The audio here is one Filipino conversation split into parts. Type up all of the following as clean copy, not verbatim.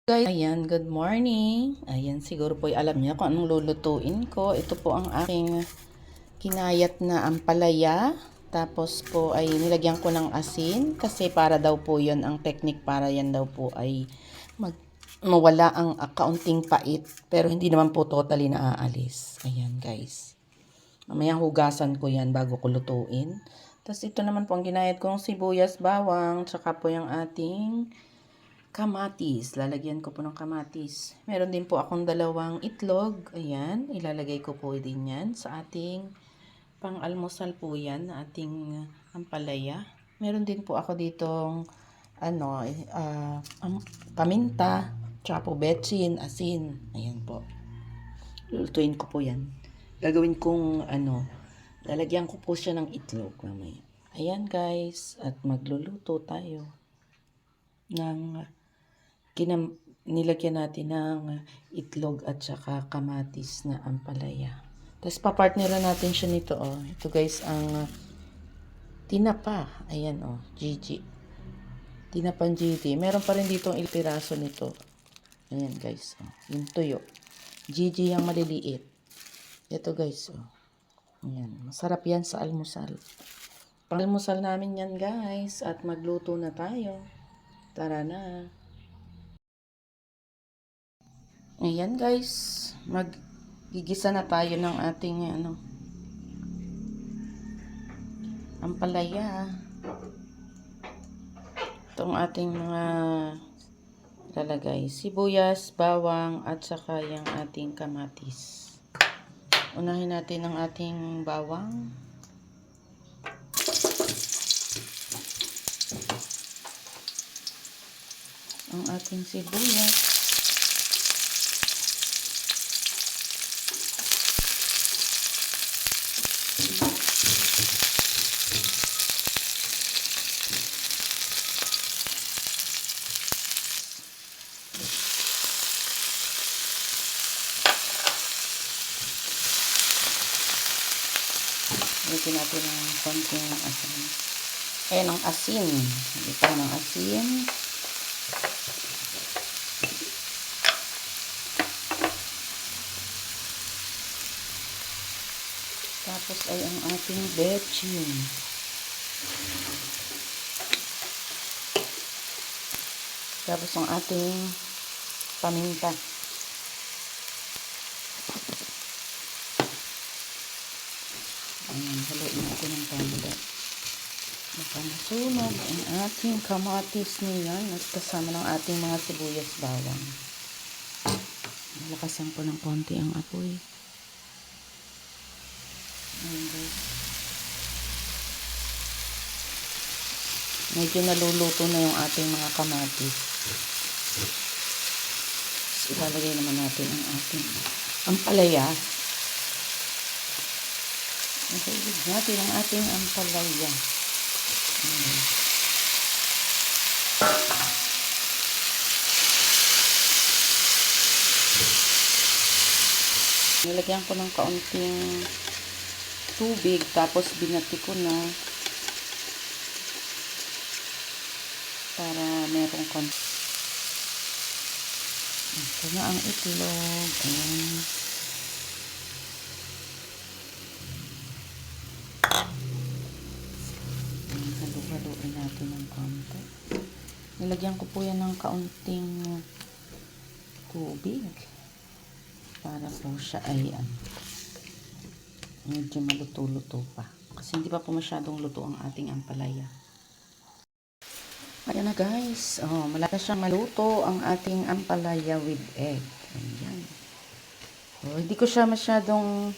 Guys, ayan, good morning. Ayan, siguro po alam niyo kung anong lulutuin ko. Ito po ang aking kinayat na ampalaya. Tapos po ay nilagyan ko ng asin kasi para daw po 'yon ang technique, para yan daw po ay mawala ang kaunting pait. Pero hindi naman po totally naaalis. Ayan, guys. Mamaya hugasan ko yan bago ko lutuin. Tapos ito naman po ang ginayat kong sibuyas, bawang, tsaka po yung ating kamatis. Lalagyan ko po ng kamatis. Meron din po akong dalawang itlog. Ayan, ilalagay ko po din yan sa ating pang-almusal po yan, na ating ampalaya. Meron din po ako ditong paminta, tsaka po betsin, asin. Ayan po. Lulutuin ko po yan. Gagawin kong lalagyan ko po siya ng itlog mamaya. Ayan guys, at magluluto tayo ng nilagyan natin ng itlog at saka kamatis na ampalaya. Tapos papartneran natin siya nito, oh. Ito guys ang tinapa. Ayan, oh, Gigi. Tinapang Gigi. Meron pa rin dito ang piraso nito. Ayan guys, oh. Yung tuyo. Gigi yung maliliit. Ito guys, oh. Ayan, masarap yan sa almusal. Pang-almusal namin yan guys, at magluto na tayo. Tara na. Ayan guys, maggigisa na tayo ng ating ampalaya. Itong ating mga lalagay, sibuyas, bawang, at saka yung ating kamatis. Unahin natin ang ating bawang. Ang ating sibuyas. Lagyan natin ng konting asin. Ayan ang asin. Ito ng asin. Tapos ay ang ating betchin. Tapos ang ating paminta. Ayan, haluin natin ng panda. Baka nasunog ang ating kamatis niyan at kasama ng ating mga sibuyas, bawang. Lakasan ko ng konti ang apoy. Ayan guys. Medyo naluluto na yung ating mga kamatis. Ilalagay naman natin ang ating ampalaya. Ilalagay natin ang ating ampalaya. Nilagyan ko ng kaunting tubig, tapos binati ko na para merong konti. Ito na ang itlog. Ayan. Halo-haloin natin ng konti. Nilagyan ko po yan ng kaunting tubig para po siya ay medyo maluto-luto pa. Kasi hindi pa po masyadong luto ang ating ampalaya. Ayan na guys. Oh, malapit siyang maluto ang ating ampalaya with egg. Ayan. Oh, hindi ko siya masyadong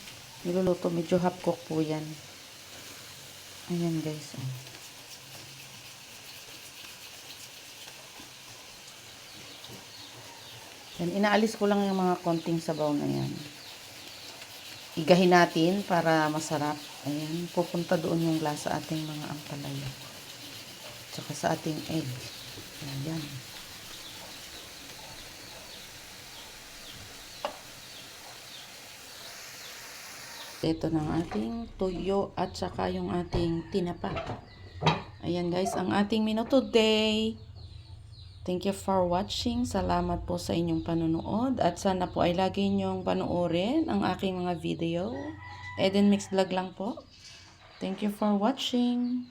niluluto. Medyo half cook po yan. Ayan guys. Oh. Yan, inaalis ko lang yung mga konting sabaw na yan. Igahin natin para masarap. Ayan, pupunta doon yung lasa ating mga ampalaya. Tsaka sa ating egg. Ayan. Ito ng ating tuyo at saka yung ating tinapa. Ayan guys, ang ating menu today. Thank you for watching. Salamat po sa inyong panonood at sana po ay lagi niyong panoorin ang aking mga video. Eden Mix Vlog lang po. Thank you for watching.